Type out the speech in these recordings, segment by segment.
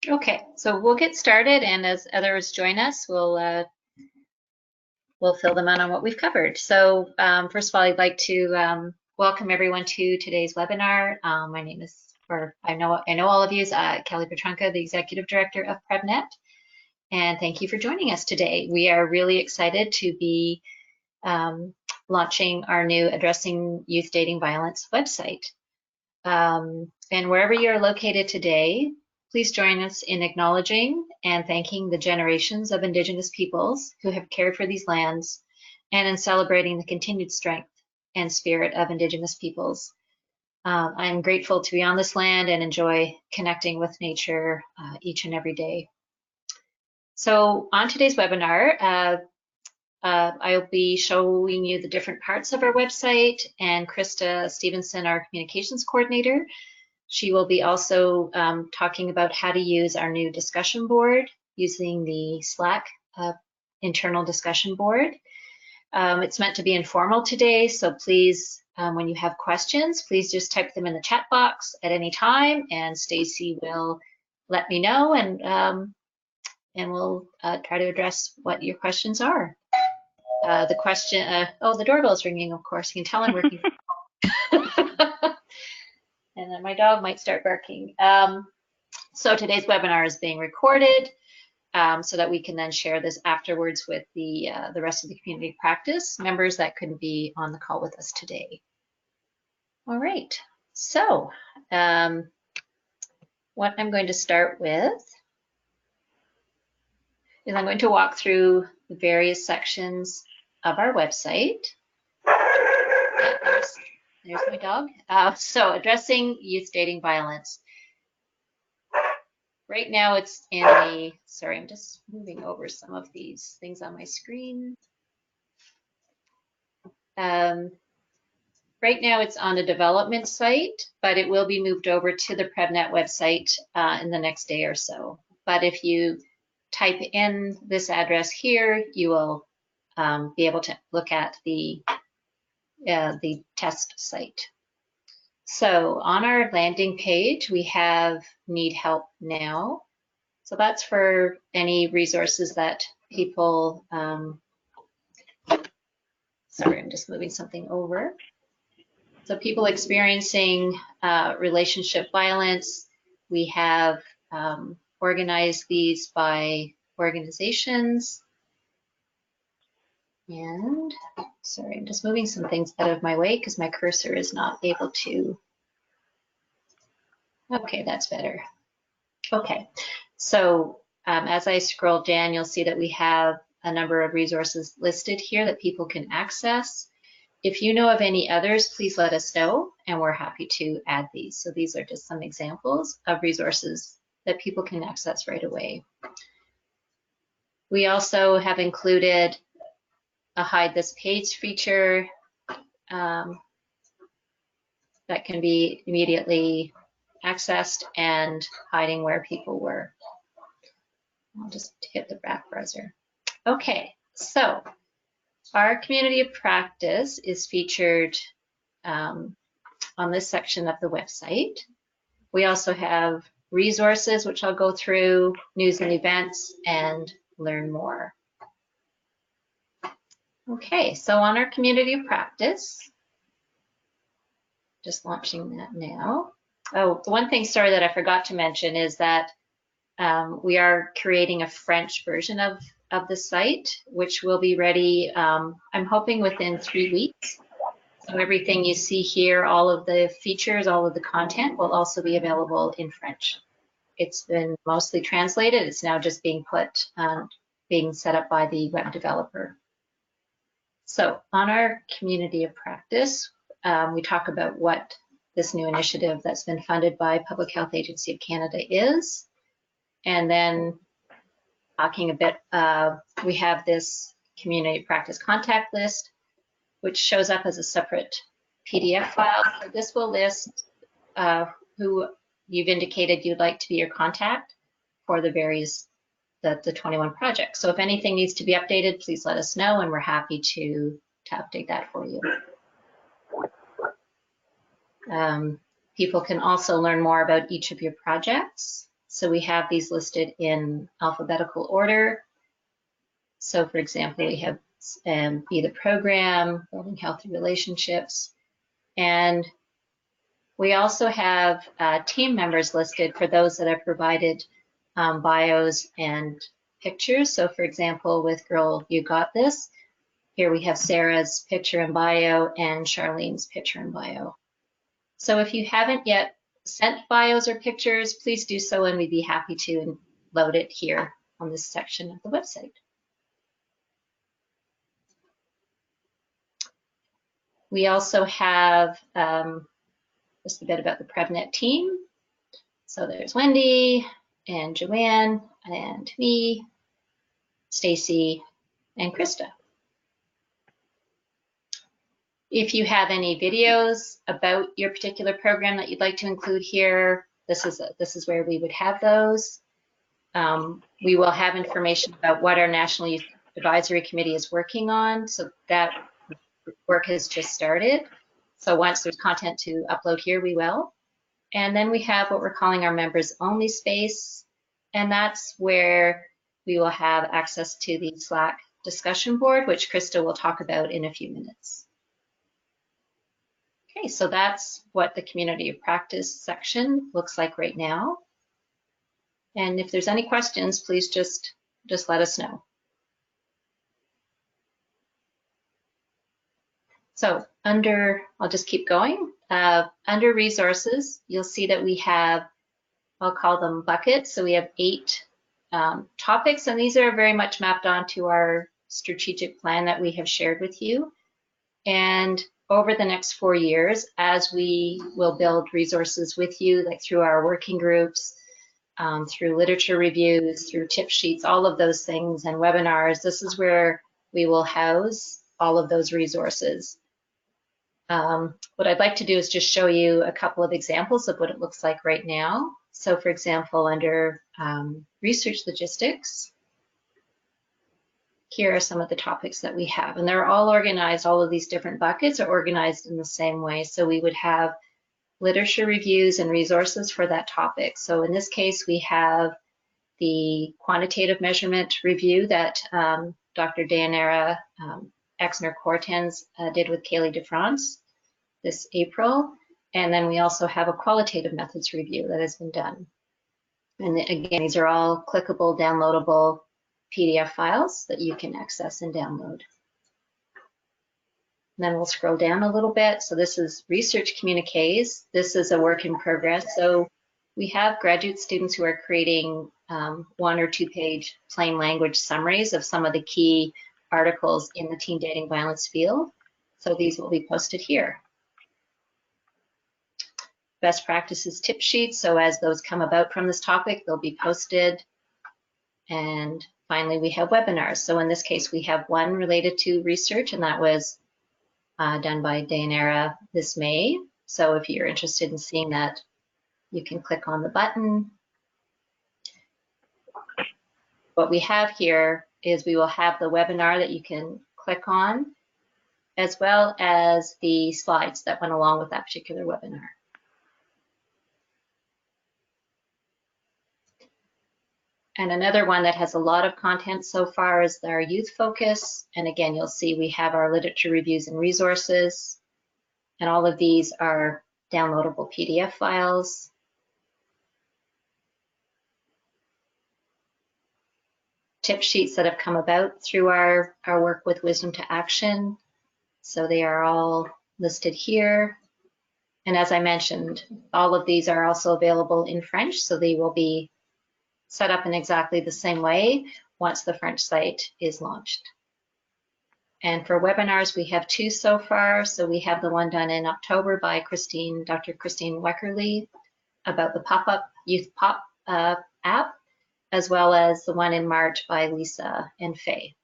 Okay, so we'll get started, and as others join us, we'll fill them in on what we've covered. So first of all, I'd like to welcome everyone to today's webinar. My name is, or I know all of you, is Kelly Petranka, the Executive Director of PrevNet, and thank you for joining us today. We are really excited to be launching our new Addressing Youth Dating Violence website. And wherever you're located today, please join us in acknowledging and thanking the generations of Indigenous peoples who have cared for these lands, and in celebrating the continued strength and spirit of Indigenous peoples. I'm grateful to be on this land and enjoy connecting with nature each and every day. So on today's webinar, I'll be showing you the different parts of our website, and Krista Stevenson, our communications coordinator, she will be also talking about how to use our new discussion board using the Slack internal discussion board. It's meant to be informal today, so please, when you have questions, please just type them in the chat box at any time, and Stacy will let me know, and we'll try to address what your questions are. The question, oh, the doorbell's ringing, of course. You can tell I'm working. And then my dog might start barking. So today's webinar is being recorded so that we can then share this afterwards with the rest of the community practice members that couldn't be on the call with us today. All right, so what I'm going to start with is I'm going to walk through the various sections of our website. There's my dog. So addressing youth dating violence. Right now it's in a, sorry, I'm just moving over some of these things on my screen. Right now it's on a development site, but it will be moved over to the PrevNet website in the next day or so. But if you type in this address here, you will be able to look at the test site. So on our landing page, we have Need Help Now. So that's for any resources that people, sorry, I'm just moving something over. So people experiencing relationship violence, we have organized these by organizations. And sorry, I'm just moving some things out of my way because my cursor is not able to. Okay, that's better. Okay, so as I scroll down, you'll see that we have a number of resources listed here that people can access. If you know of any others, please let us know, and we're happy to add these. So these are just some examples of resources that people can access right away. We also have included a hide this page feature that can be immediately accessed and hiding where people were. I'll just hit the back browser. Okay, so our community of practice is featured on this section of the website. We also have resources, which I'll go through, news and events, and learn more. Okay, so on our community of practice, just launching that now. Oh, the one thing, sorry, that I forgot to mention is that we are creating a French version of the site, which will be ready, I'm hoping within 3 weeks. So everything you see here, all of the features, all of the content will also be available in French. It's been mostly translated. It's now just being being set up by the web developer. So on our community of practice, we talk about what this new initiative that's been funded by Public Health Agency of Canada is. And then talking a bit, we have this community practice contact list, which shows up as a separate PDF file. So this will list who you've indicated you'd like to be your contact for the various, the 21 projects. So if anything needs to be updated, please let us know, and we're happy to update that for you. People can also learn more about each of your projects. So we have these listed in alphabetical order. So for example, we have Be the Program, Building Healthy Relationships, and we also have team members listed for those that have provided bios and pictures. So for example, with Girl You Got This, here we have Sarah's picture and bio and Charlene's picture and bio. So if you haven't yet sent bios or pictures, please do so and we'd be happy to load it here on this section of the website. We also have just a bit about the PrevNet team. So there's Wendy and Joanne and me, Stacy, and Krista. If you have any videos about your particular program that you'd like to include here, this is where we would have those. We will have information about what our National Youth Advisory Committee is working on. So that work has just started. So once there's content to upload here, we will. And then we have what we're calling our members only space. And that's where we will have access to the Slack discussion board, which Krista will talk about in a few minutes. Okay, so that's what the community of practice section looks like right now. And if there's any questions, please just let us know. So I'll just keep going. Under resources, you'll see that we have, I'll call them buckets. So we have 8 topics, and these are very much mapped onto our strategic plan that we have shared with you. And over the next 4 years, as we will build resources with you, like through our working groups, through literature reviews, through tip sheets, all of those things, and webinars, this is where we will house all of those resources. What I'd like to do is just show you a couple of examples of what it looks like right now. So for example, under research logistics, here are some of the topics that we have, and they're all organized, all of these different buckets are organized in the same way. So we would have literature reviews and resources for that topic. So in this case, we have the quantitative measurement review that Dr. Dayanara Exner-Cortens did with Kaylee DeFrance this April. And then we also have a qualitative methods review that has been done. And again, these are all clickable, downloadable PDF files that you can access and download. And then we'll scroll down a little bit. So this is research communiques. This is a work in progress. So we have graduate students who are creating 1 or 2 page plain language summaries of some of the key articles in the teen dating violence field. So these will be posted here. Best practices tip sheets. So as those come about from this topic, they'll be posted. And finally, we have webinars. So in this case, we have one related to research, and that was done by Dayanara this May. So if you're interested in seeing that, you can click on the button. What we have here is we will have the webinar that you can click on, as well as the slides that went along with that particular webinar. And another one that has a lot of content so far is our youth focus. And again, you'll see we have our literature reviews and resources. And all of these are downloadable PDF files. Tip sheets that have come about through our work with Wisdom to Action. So they are all listed here. And as I mentioned, all of these are also available in French, so they will be set up in exactly the same way once the French site is launched. And for webinars, we have 2 so far. So we have the one done in October by Dr. Christine Weckerly about the pop-up youth pop app, as well as the one in March by Lisa and Faye.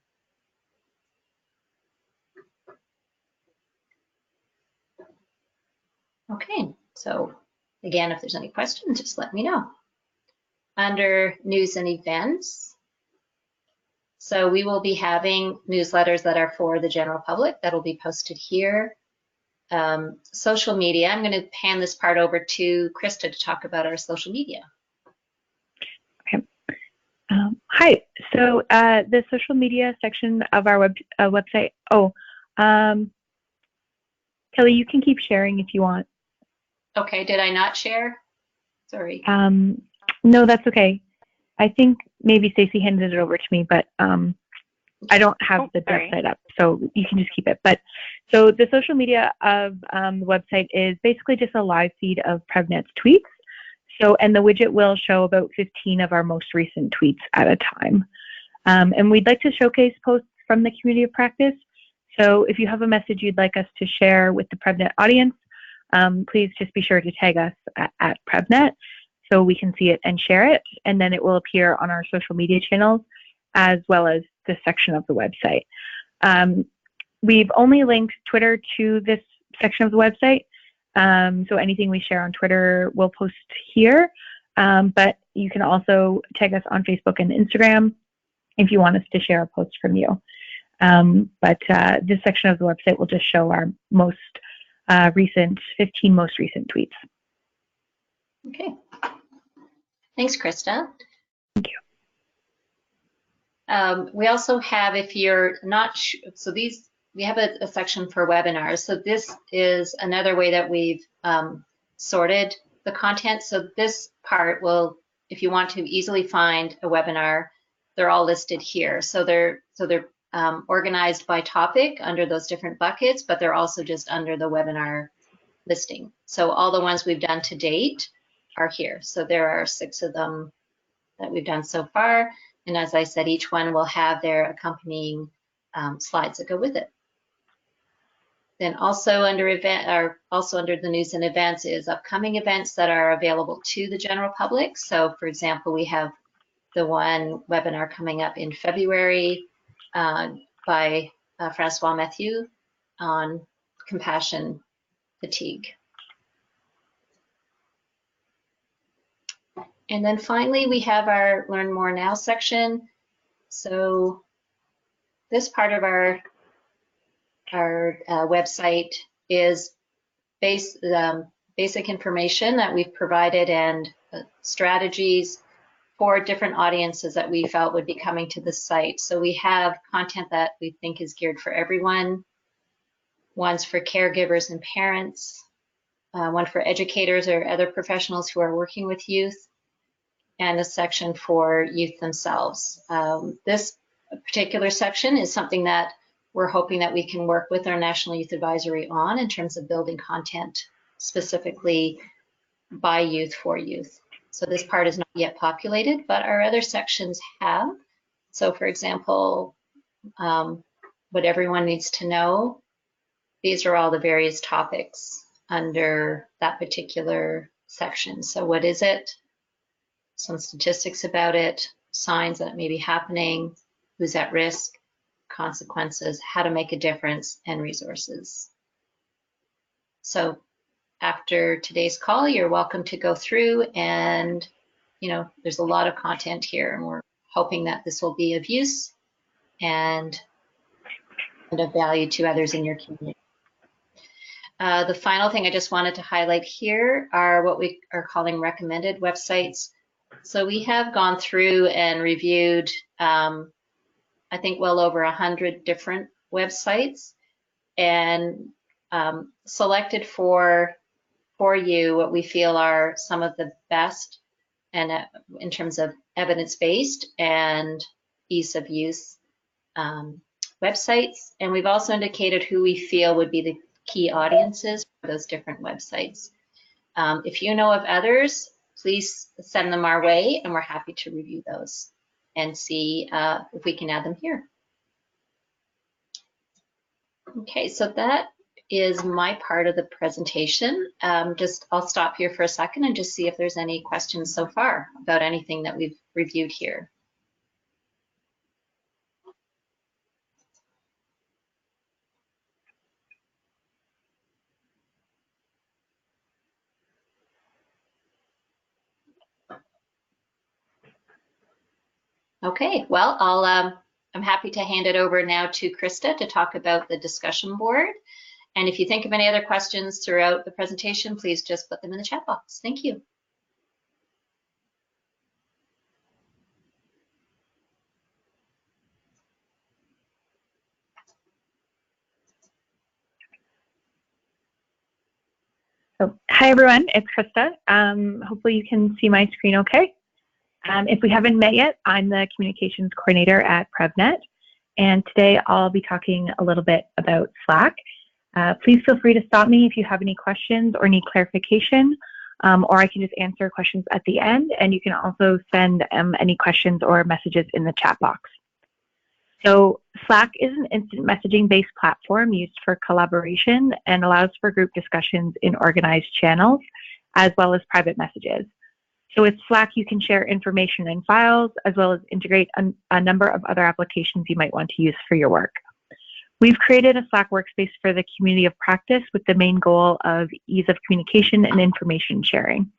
Okay, so again, if there's any questions, just let me know. Under news and events, so we will be having newsletters that are for the general public that will be posted here. Social media, I'm going to hand this part over to Krista to talk about our social media. Hi. So the social media section of our website. Kelly, you can keep sharing if you want. Okay, did I not share? Sorry. No, that's okay. I think maybe Stacy handed it over to me, but I don't have the website up, so you can just keep it. But so the social media of the website is basically just a live feed of PrevNet's tweets. So, and the widget will show about 15 of our most recent tweets at a time. And we'd like to showcase posts from the community of practice. So if you have a message you'd like us to share with the PrevNet audience, please just be sure to tag us at PrevNet so we can see it and share it. And then it will appear on our social media channels as well as this section of the website. We've only linked Twitter to this section of the website. So anything we share on Twitter, we'll post here. But you can also tag us on Facebook and Instagram if you want us to share a post from you. But this section of the website will just show our most 15 most recent tweets. Okay. Thanks, Krista. Thank you. We also have, if you're not sure, so we have a section for webinars. So this is another way that we've sorted the content. So this part will, if you want to easily find a webinar, they're all listed here. So they're organized by topic under those different buckets, but they're also just under the webinar listing. So all the ones we've done to date are here. So there are 6 of them that we've done so far. And as I said, each one will have their accompanying slides that go with it. Then also under the news and events is upcoming events that are available to the general public. So for example, we have the one webinar coming up in February by Francois Mathieu on compassion fatigue. And then finally, we have our Learn More Now section. So this part of our website is basic information that we've provided and strategies for different audiences that we felt would be coming to the site. So we have content that we think is geared for everyone, ones for caregivers and parents, one for educators or other professionals who are working with youth, and a section for youth themselves. This particular section is something that we're hoping that we can work with our National Youth Advisory on in terms of building content specifically by youth for youth. So this part is not yet populated, but our other sections have. So for example, what everyone needs to know, these are all the various topics under that particular section. So what is it? Some statistics about it, signs that may be happening, who's at risk, consequences, how to make a difference, and resources. So after today's call, you're welcome to go through and, there's a lot of content here, and we're hoping that this will be of use and of value to others in your community. The final thing I just wanted to highlight here are what we are calling recommended websites. So we have gone through and reviewed, I think, well over 100 different websites, and selected for you what we feel are some of the best and in terms of evidence-based and ease of use websites. And we've also indicated who we feel would be the key audiences for those different websites. If you know of others, please send them our way, and we're happy to review those and see if we can add them here. Okay, so that is my part of the presentation. I'll stop here for a second and just see if there's any questions so far about anything that we've reviewed here. Okay, well, I'm happy to hand it over now to Krista to talk about the discussion board. And if you think of any other questions throughout the presentation, please just put them in the chat box. Thank you. So, hi everyone, it's Krista. Hopefully you can see my screen okay. If we haven't met yet, I'm the communications coordinator at PrevNet, and today I'll be talking a little bit about Slack. Please feel free to stop me if you have any questions or need clarification, or I can just answer questions at the end, and you can also send any questions or messages in the chat box. So Slack is an instant messaging-based platform used for collaboration and allows for group discussions in organized channels, as well as private messages. So with Slack, you can share information and files, as well as integrate a number of other applications you might want to use for your work. We've created a Slack workspace for the community of practice with the main goal of ease of communication and information sharing.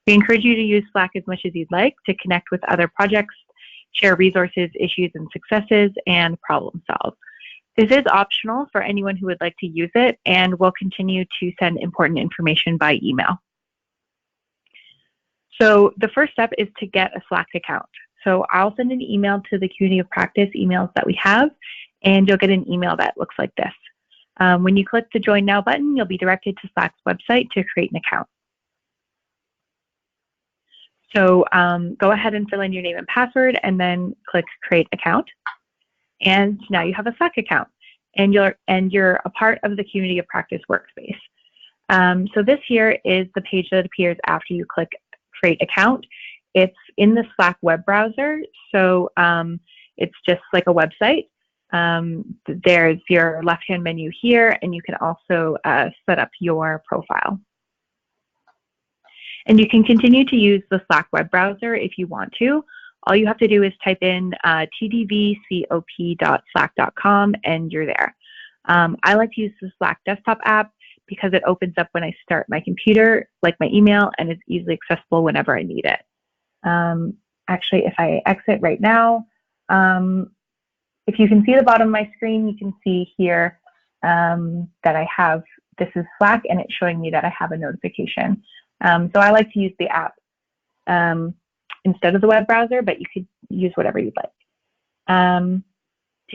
We encourage you to use Slack as much as you'd like to connect with other projects, share resources, issues, and successes, and problem solve. This is optional for anyone who would like to use it, and we'll continue to send important information by email. So the first step is to get a Slack account. So I'll send an email to the community of practice emails that we have, and you'll get an email that looks like this. When you click the Join Now button, you'll be directed to Slack's website to create an account. So go ahead and fill in your name and password and then click Create Account. And now you have a Slack account and you're a part of the Community of Practice workspace. So this here is the page that appears after you click Create Account. It's in the Slack web browser, so it's just like a website. There's your left-hand menu here, and you can also set up your profile. And you can continue to use the Slack web browser if you want to. All you have to do is type in tdvcop.slack.com and you're there. I like to use the Slack desktop app because it opens up when I start my computer, like my email, and is easily accessible whenever I need it. Actually, if I exit right now, if you can see the bottom of my screen, you can see here that I have, this is Slack, and it's showing me that I have a notification. So I like to use the app instead of the web browser, but you could use whatever you'd like. To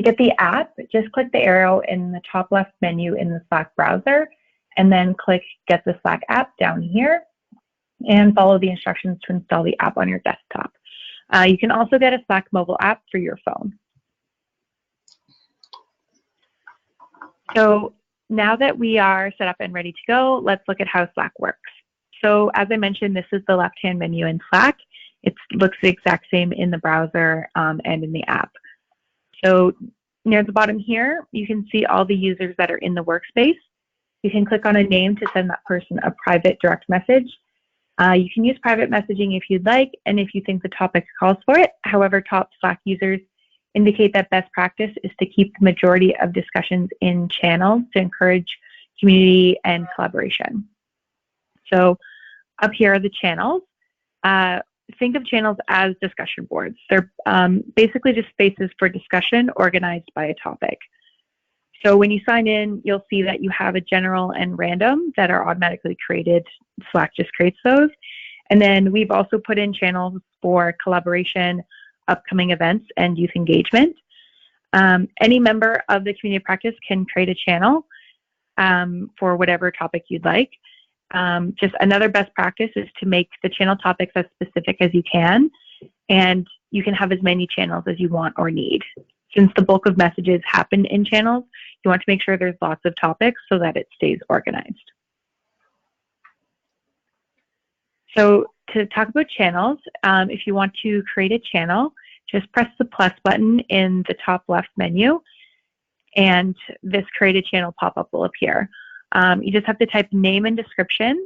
get the app, just click the arrow in the top left menu in the Slack browser, and then click Get the Slack app down here, and follow the instructions to install the app on your desktop. You can also get a Slack mobile app for your phone. So now that we are set up and ready to go, let's look at how Slack works. So as I mentioned, this is the left-hand menu in Slack. It looks the exact same in the browser and in the app. So near the bottom here, you can see all the users that are in the workspace. You can click on a name to send that person a private direct message. You can use private messaging if you'd like, and if you think the topic calls for it. However, top Slack users indicate that best practice is to keep the majority of discussions in channels to encourage community and collaboration. So up here are the channels. Think of channels as discussion boards. They're basically just spaces for discussion organized by a topic. So when you sign in, you'll see that you have a general and random that are automatically created. Slack just creates those. And then we've also put in channels for collaboration, upcoming events, and youth engagement. Any member of the community of practice can create a channel for whatever topic you'd like. Just another best practice is to make the channel topics as specific as you can, and you can have as many channels as you want or need. Since the bulk of messages happen in channels, you want to make sure there's lots of topics so that it stays organized. So to talk about channels, if you want to create a channel, just press the plus button in the top left menu, and this Create a Channel pop-up will appear. You just have to type name and description.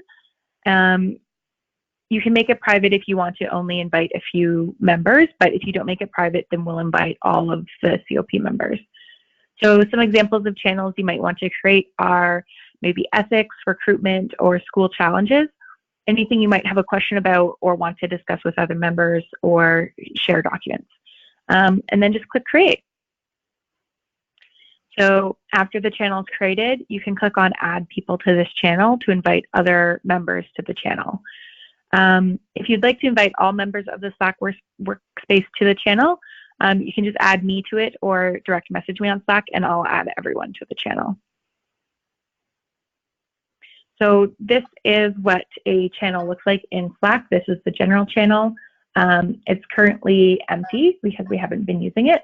You can make it private if you want to only invite a few members, but if you don't make it private, then we'll invite all of the COP members. So some examples of channels you might want to create are maybe ethics, recruitment, or school challenges. Anything you might have a question about or want to discuss with other members or share documents. And then just click Create. So after the channel is created, you can click on Add People to this channel to invite other members to the channel. If you'd like to invite all members of the Slack workspace to the channel, you can just add me to it or direct message me on Slack, and I'll add everyone to the channel. So this is what a channel looks like in Slack. This is the general channel. It's currently empty because we haven't been using it.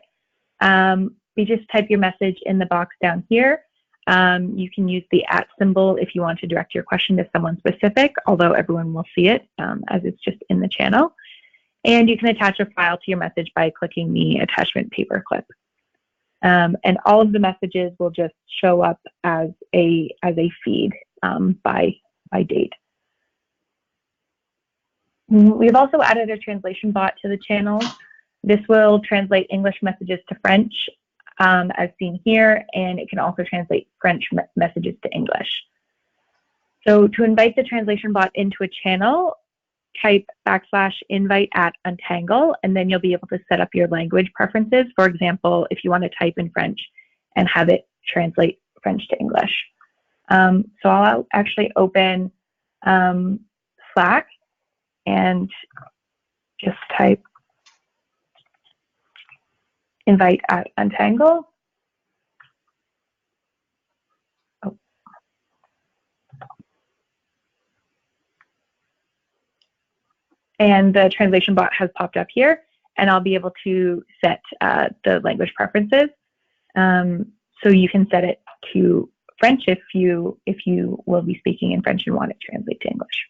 You just type your message in the box down here. You can use the @ symbol if you want to direct your question to someone specific, although everyone will see it as it's just in the channel. And you can attach a file to your message by clicking the attachment paperclip. And all of the messages will just show up as a feed by date. We've also added a translation bot to the channel. This will translate English messages to French, as seen here, and it can also translate French messages to English. So to invite the translation bot into a channel, type /invite@untangle, and then you'll be able to set up your language preferences. For example, if you want to type in French and have it translate French to English. So I'll actually open Slack and just type invite@untangle. Oh. And the translation bot has popped up here, and I'll be able to set the language preferences. So you can set it to French if you will be speaking in French and want it to translate to English.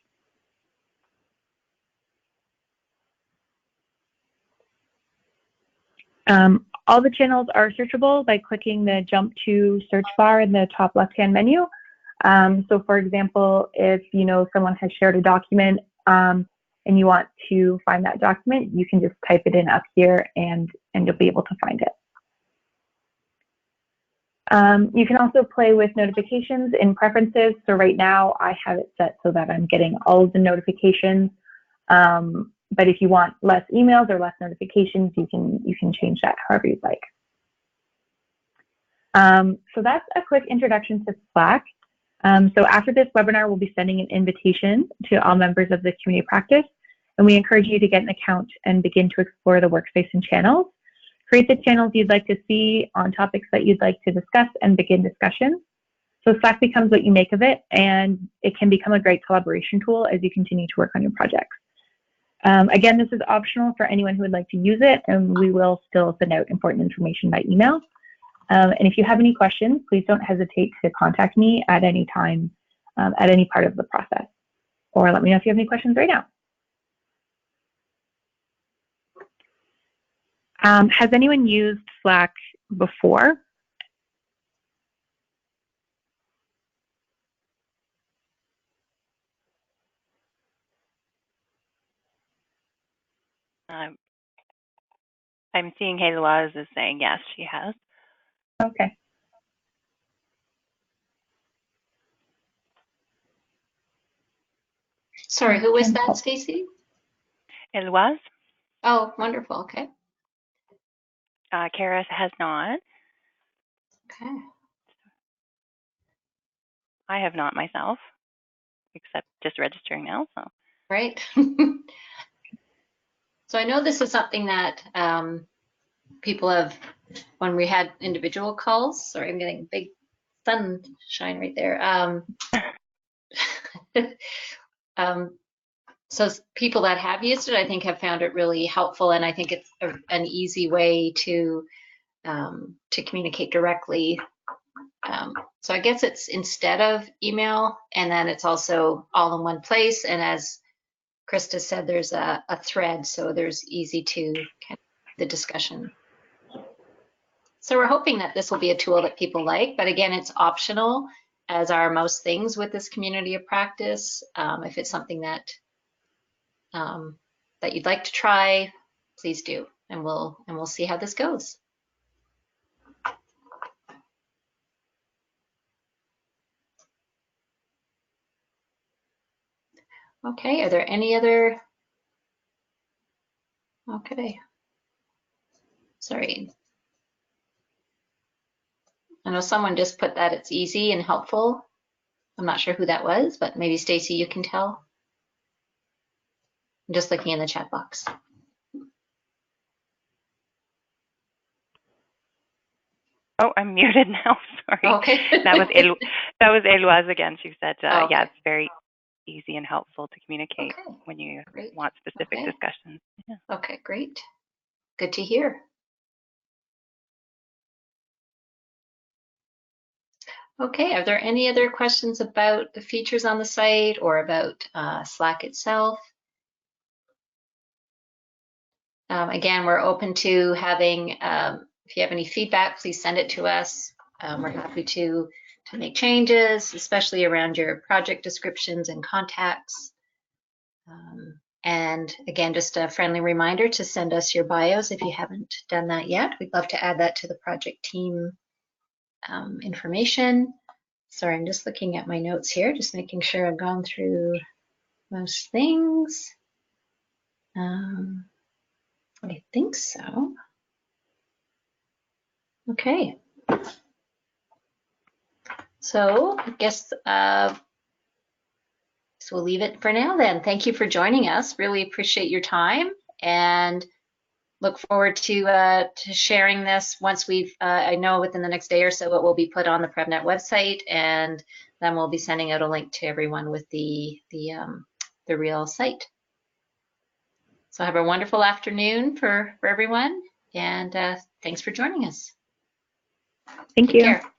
All the channels are searchable by clicking the jump to search bar in the top left-hand menu. So for example, if you know someone has shared a document and you want to find that document, you can just type it in up here and you'll be able to find it. You can also play with notifications in preferences. So right now I have it set so that I'm getting all of the notifications. But if you want less emails or less notifications, you can change that however you'd like. So that's a quick introduction to Slack. So after this webinar, we'll be sending an invitation to all members of the community practice, and we encourage you to get an account and begin to explore the workspace and channels. Create the channels you'd like to see on topics that you'd like to discuss and begin discussions. So Slack becomes what you make of it, and it can become a great collaboration tool as you continue to work on your projects. Again, this is optional for anyone who would like to use it, and we will still send out important information by email. And if you have any questions, please don't hesitate to contact me at any time, at any part of the process, or let me know if you have any questions right now. Has anyone used Slack before? I'm seeing Heloise is saying yes, she has. Okay. Sorry, who was that, Stacy? Heloise. Oh, wonderful. Okay. Kara has not. Okay. I have not myself, except just registering now. So. Right. So I know this is something that people have, when we had individual calls, sorry, I'm getting big sunshine right there. So people that have used it, I think, have found it really helpful, and I think it's an easy way to communicate directly. So I guess it's instead of email, and then it's also all in one place. And as Krista said, there's a thread, so there's easy to kind of the discussion. So we're hoping that this will be a tool that people like, but again, it's optional, as are most things with this community of practice. If it's something that that you'd like to try, please do, and we'll see how this goes. Okay, are there any other? Okay. Sorry. I know someone just put that it's easy and helpful. I'm not sure who that was, but maybe Stacy, you can tell. I'm just looking in the chat box. Oh, I'm muted now. Sorry. Okay. That was Eloise again. She said, Okay. yeah, it's very easy and helpful to communicate Okay. when you Great. want specific Okay. discussions. Yeah. Okay, great. Good to hear. Okay, are there any other questions about the features on the site or about Slack itself? Again, we're open to having, if you have any feedback, please send it to us. We're happy to make changes, especially around your project descriptions and contacts. And again, just a friendly reminder to send us your bios if you haven't done that yet. We'd love to add that to the project team information. Sorry, I'm just looking at my notes here, just making sure I've gone through most things. I think so. Okay. So I guess so we'll leave it for now then. Thank you for joining us. Really appreciate your time and look forward to sharing this once we've, I know within the next day or so it will be put on the PrevNet website, and then we'll be sending out a link to everyone with the real site. So have a wonderful afternoon for everyone, and thanks for joining us. Thank you. Take care.